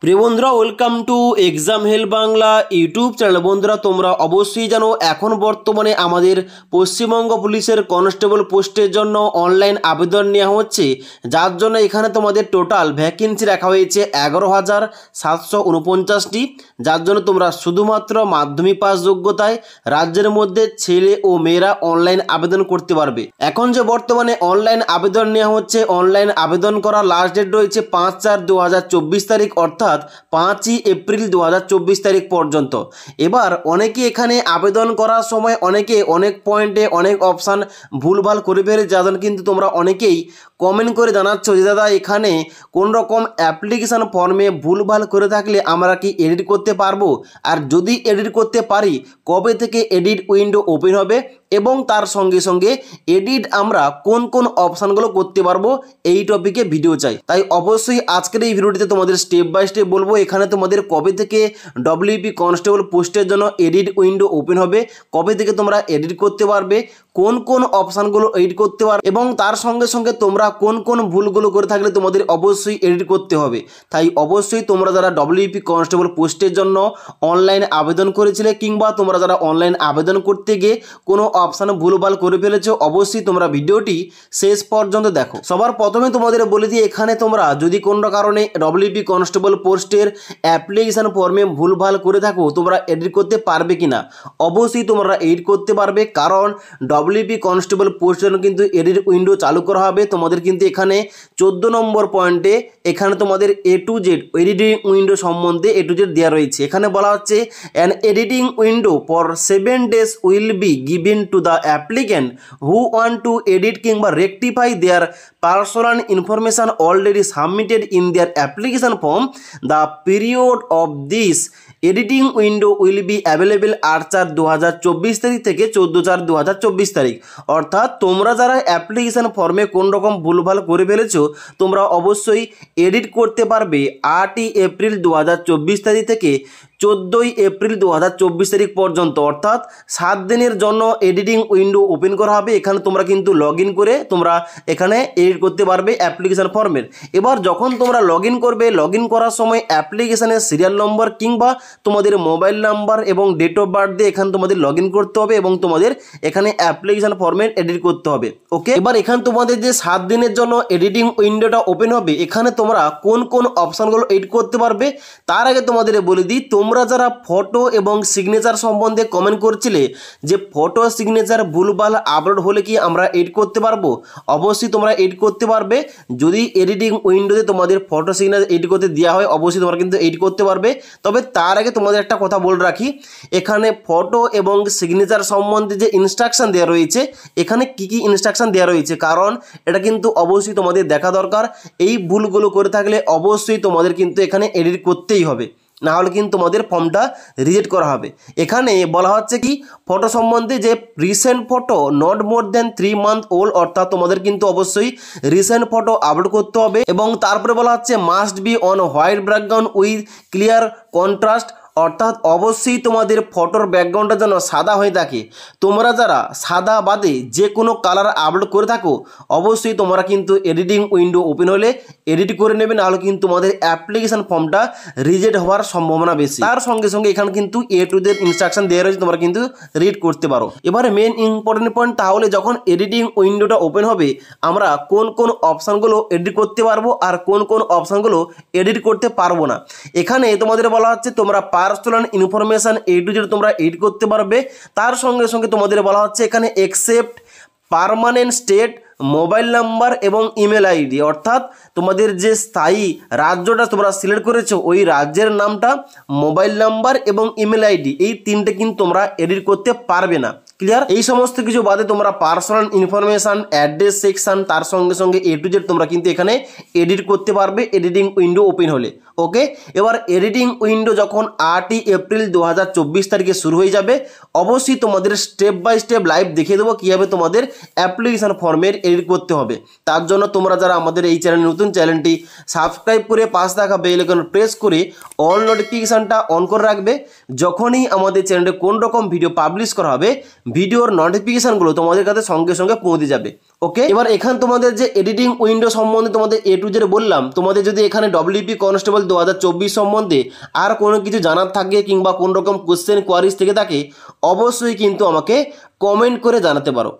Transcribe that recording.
প্রিয় বন্ধুরা, welcome to exam help Bangla YouTube channel. বন্ধুরা, তোমরা অবশ্যই জানো এখন বর্তমানে আমাদের পশ্চিমবঙ্গ পুলিশের কনস্টেবল পোস্টের জন্য অনলাইন আবেদন নেওয়া হচ্ছে, যার জন্য এখানে তোমাদের টোটাল ভ্যাকেন্সি রাখা হয়েছে 11,749টি, যার জন্য তোমরা শুধুমাত্র মাধ্যমিক পাস যোগ্যতায় রাজ্যের মধ্যে ছেলে ও মেয়েরা অনলাইন আবেদন করতে পারবে। এখন যে বর্তমানে অনলাইন আবেদন নেওয়া হচ্ছে, অনলাইন আবেদন করার লাস্ট ডেট রয়েছে 5/4/2024 তারিখ, অর্থাৎ 5ই এপ্রিল 2024 তারিখ পর্যন্ত। এবার অনেকে এখানে আবেদন করার সময় অনেকে অনেক পয়েন্টে অনেক অপশান ভুলভাল করে ফেলে, যাদের কিন্তু তোমরা অনেকেই কমেন্ট করে জানাচ্ছ যে দাদা এখানে কোন রকম অ্যাপ্লিকেশান ফর্মে ভুলভাল করে থাকলে আমরা কি এডিট করতে পারবো, আর যদি এডিট করতে পারি কবে থেকে এডিট উইন্ডো ওপেন হবে, এবং তার সঙ্গে সঙ্গে এডিট আমরা কোন কোন অপশানগুলো করতে পারবো, এই টপিকে ভিডিও চাই। তাই অবশ্যই আজকের এই ভিডিওটিতে তোমাদের স্টেপ বাই স্টেপ বলবো এখানে তোমাদের কবে থেকে ডব্লিউপি কনস্টেবল পোস্টের জন্য এডিট উইন্ডো ওপেন হবে, কবে থেকে তোমরা এডিট করতে পারবে, কোন কোন অপশানগুলো এডিট করতে পারবে, এবং তার সঙ্গে সঙ্গে তোমরা কোন কোন ভুলগুলো করে থাকলে তোমাদের অবশ্যই এডিট করতে হবে। তাই অবশ্যই তোমরা যারা ডব্লিউপি কনস্টেবল পোস্টের জন্য অনলাইন আবেদন করেছিলে, কিংবা তোমরা যারা অনলাইন আবেদন করতে গিয়ে কোনো অপশান ভুলভাল করে ফেলেছো, অবশ্যই তোমরা ভিডিওটি শেষ পর্যন্ত দেখো। সবার প্রথমে তোমাদের বলে দিই, এখানে তোমরা যদি কোনো কারণে ডব্লিউপি কনস্টেবল পোস্টের অ্যাপ্লিকেশান ফর্মে ভুলভাল করে থাকো, তোমরা এডিট করতে পারবে কিনা? অবশ্যই তোমরা এডিট করতে পারবে, কারণ ডব্লিউপি কনস্টেবল পোস্টের জন্য কিন্তু এডিট উইন্ডো চালু করা হবে। তোমাদের কিন্তু এখানে 14 নম্বর পয়েন্টে এখানে তোমাদের A to Z editing window সম্বন্ধে A to Z দেওয়া রয়েছে। এখানে বলা হচ্ছে an editing window for 7 days will be given to the applicant who want to edit কিংবা rectify their personal information already submitted in their application form. The period of this editing window will be available 8/4/2024 তারিখ থেকে 14/4/2024 তারিখ। অর্থাৎ তোমরা যারা application ফর্মে কোন রকম ভুলভাল করে ফেলেছো, তোমরা অবশ্যই এডিট করতে পারবে 8ই এপ্রিল 2024 তারিখ থেকে 14ই এপ্রিল 2024 তারিখ পর্যন্ত। অর্থাৎ 7 দিনের জন্য এডিটিং উইন্ডো ওপেন করা হবে। এখানে তোমরা কিন্তু লগ ইন করে তোমরা এখানে এডিট করতে পারবে অ্যাপ্লিকেশান ফর্মের। এবার যখন তোমরা লগ ইন করবে, লগ ইন করার সময় অ্যাপ্লিকেশানের সিরিয়াল নম্বর কিংবা তোমাদের মোবাইল নাম্বার এবং ডেট অফ বার্থ দিয়ে এখানে তোমাদের লগ ইন করতে হবে, এবং তোমাদের এখানে অ্যাপ্লিকেশান ফর্মের এডিট করতে হবে। ওকে, এবার এখানে তোমাদের যে 7 দিনের জন্য এডিটিং উইন্ডোটা ওপেন হবে, এখানে তোমরা কোন কোন অপশানগুলো এডিট করতে পারবে তার আগে তোমাদের বলে দিই, তোমরা যারা ফটো এবং সিগনেচার সম্বন্ধে কমেন্ট করছিলে যে ফটো সিগনেচার ভুলভাল আপলোড হলে কি আমরা এডিট করতে পারবো, অবশ্যই তোমরা এডিট করতে পারবে। যদি এডিটিং উইন্ডোতে তোমাদের ফটো সিগনেচার এডিট করতে দেওয়া হয়, অবশ্যই তোমরা কিন্তু এডিট করতে পারবে। তবে তার আগে তোমাদের একটা কথা বলে রাখি, এখানে ফটো এবং সিগনেচার সম্বন্ধে যে ইনস্ট্রাকশান দেওয়া রয়েছে, এখানে কি কি ইনস্ট্রাকশান দেওয়া রয়েছে, কারণ এটা কিন্তু অবশ্যই তোমাদের দেখা দরকার। এই ভুলগুলো করে থাকলে অবশ্যই তোমাদের কিন্তু এখানে এডিট করতেই হবে, না হলে কিন্তু তোমাদের ফর্মটা রিজেক্ট করা হবে। এখানে বলা হচ্ছে কি ফটো সম্বন্ধে যে recent photo not more than 3 month old, অর্থাৎ তোমাদের কিন্তু অবশ্যই রিসেন্ট ফটো আপলোড করতে হবে। এবং তারপরে বলা হচ্ছে must be on white background with clear contrast, অর্থাৎ অবশ্যই তোমাদের ফটোর ব্যাকগ্রাউন্ডটা যেন সাদা হয়ে থাকে। তোমরা যারা সাদা বাদে যে কোনো কালার আপলোড করে থাকো, অবশ্যই তোমরা কিন্তু এডিটিং উইন্ডো ওপেন হলে এডিট করে নেবে, নাহলে কিন্তু তোমাদের অ্যাপ্লিকেশান ফর্মটা রিজেক্ট হওয়ার সম্ভাবনা বেশি। তার সঙ্গে সঙ্গে এখানে কিন্তু A to Z ইনস্ট্রাকশন দেওয়া রয়েছে, তোমরা কিন্তু রিড করতে পারো। এবারে মেন ইম্পর্টেন্ট পয়েন্ট, তাহলে যখন এডিটিং উইন্ডোটা ওপেন হবে আমরা কোন কোন অপশানগুলো এডিট করতে পারবো আর কোন কোন অপশানগুলো এডিট করতে পারবো না। এখানে তোমাদের বলা হচ্ছে তোমরা personal information A to Z তোমরা এডিট করতে পারবে। তার সঙ্গে সঙ্গে তোমাদের বলা হচ্ছে এখানে except permanent state, mobile number এবং ইমেল আইডি, অর্থাৎ তোমাদের যে স্থায়ী রাজ্যটা তোমরা সিলেক্ট করেছো ওই রাজ্যের নামটা, মোবাইল নাম্বার এবং ইমেল আইডি, এই তিনটে কিন্তু তোমরা এডিট করতে পারবে না। ক্লিয়ার? এই সমস্ত কিছু বাদে তোমরা পার্সোনাল ইনফরমেশান, অ্যাড্রেস সেকশন, তার সঙ্গে সঙ্গে A to Z তোমরা কিন্তু এখানে এডিট করতে পারবে এডিটিং উইন্ডো ওপেন হলে। ওকে, এবার এডিটিং উইন্ডো যখন 8ই এপ্রিল 2024 তারিখে শুরু হয়ে যাবে, অবশ্যই তোমাদের স্টেপ বাই স্টেপ লাইভ দেখিয়ে দেবো কীভাবে তোমাদের অ্যাপ্লিকেশান ফর্মের এডিট করতে হবে। তার জন্য তোমরা যারা আমাদের এই চ্যানেল নতুন, চ্যানেলটি সাবস্ক্রাইব করে পাশে থাকা বেল আইকন প্রেস করে অল নোটিফিকেশানটা অন করে রাখবে। যখনই আমাদের চ্যানেলে কোন রকম ভিডিও পাবলিশ করা হবে, ভিডিওর নোটিফিকেশানগুলো তোমাদের কাছে সঙ্গে সঙ্গে পৌঁছে যাবে। ওকে, এবার এখানে তোমাদের যে এডিটিং উইন্ডো সম্বন্ধে তোমাদের A to Z বললাম, তোমাদের যদি এখানে WP কনস্টেবল 2024 সম্বন্ধে আর কোনো কিছু জানার থাকে কিংবা কোন রকম কোশ্চেন কোয়ারিজ থেকে থাকে অবশ্যই কিন্তু আমাকে কমেন্ট করে জানাতে পারো।